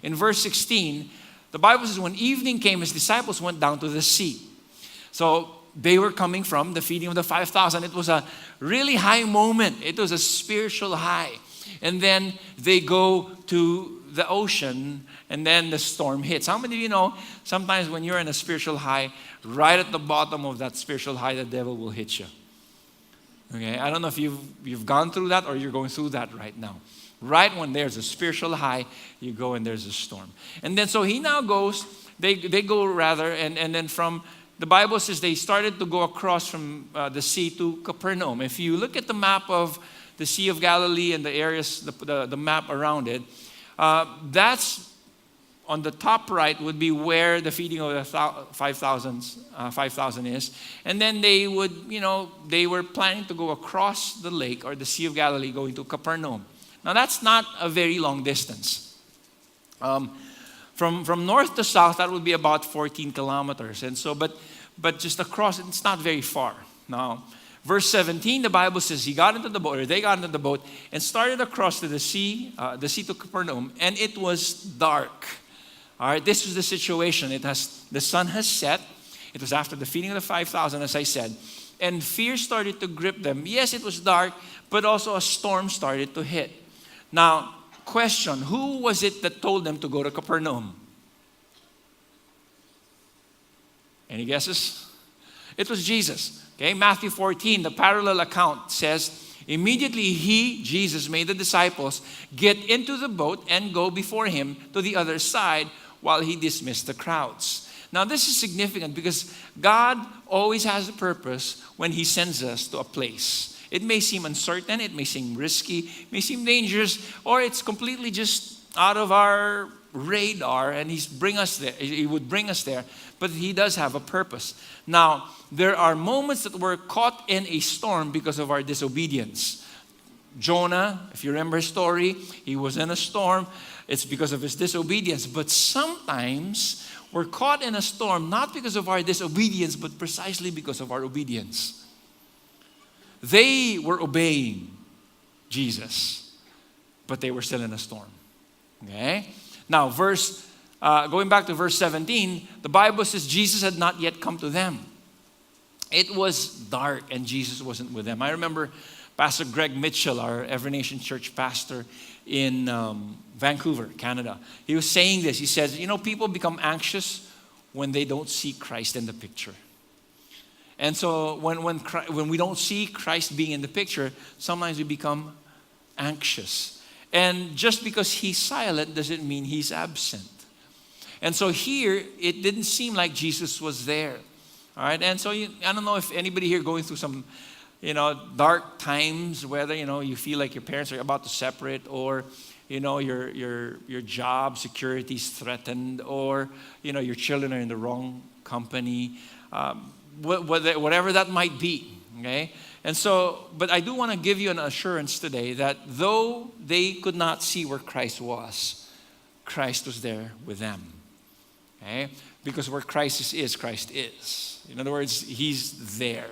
In verse 16, the Bible says, when evening came, his disciples went down to the sea. So they were coming from the feeding of the 5,000. It was a really high moment. It was a spiritual high. And then they go to the ocean, and then the storm hits. How many of you know sometimes when you're in a spiritual high, right at the bottom of that spiritual high, the devil will hit you? Okay, I don't know if you've gone through that or you're going through that right now. Right when there's a spiritual high, you go and there's a storm. And then so he now goes, they go rather, and then from, the Bible says they started to go across from the sea to Capernaum. If you look at the map of the Sea of Galilee and the areas, the map around it, that's on the top right would be where the feeding of the 5,000 is. And then they would, they were planning to go across the lake or the Sea of Galilee going to Capernaum. Now that's not a very long distance. From north to south, that would be about 14 kilometers. And so, but just across, it's not very far. Now, verse 17, the Bible says they got into the boat and started across to the sea to Capernaum, and it was dark. All right, this was the situation. The sun has set. It was after the feeding of the 5,000, as I said. And fear started to grip them. Yes, it was dark, but also a storm started to hit. Now, question, who was it that told them to go to Capernaum? Any guesses? It was Jesus. Okay, Matthew 14, the parallel account says, immediately he, Jesus, made the disciples get into the boat and go before him to the other side while he dismissed the crowds. Now this is significant because God always has a purpose when he sends us to a place. It may seem uncertain, it may seem risky, it may seem dangerous, or it's completely just out of our radar, and he would bring us there, but he does have a purpose. Now, there are moments that we're caught in a storm because of our disobedience. Jonah, if you remember his story, he was in a storm. It's because of his disobedience. But sometimes we're caught in a storm not because of our disobedience, but precisely because of our obedience. They were obeying Jesus, but they were still in a storm. Okay? Now, going back to verse 17, the Bible says Jesus had not yet come to them. It was dark and Jesus wasn't with them. I remember Pastor Greg Mitchell, our Every Nation Church pastor in Vancouver, Canada. He was saying this. He says, people become anxious when they don't see Christ in the picture. And so when we don't see Christ being in the picture, sometimes we become anxious. And just because he's silent doesn't mean he's absent. And so here, it didn't seem like Jesus was there. All right, and so I don't know if anybody here going through some, dark times, whether, you feel like your parents are about to separate, or, your job security is threatened, or, your children are in the wrong company, whatever that might be, okay? And so, but I do want to give you an assurance today that though they could not see where Christ was there with them, okay? Because where Christ is, Christ is. In other words, he's there.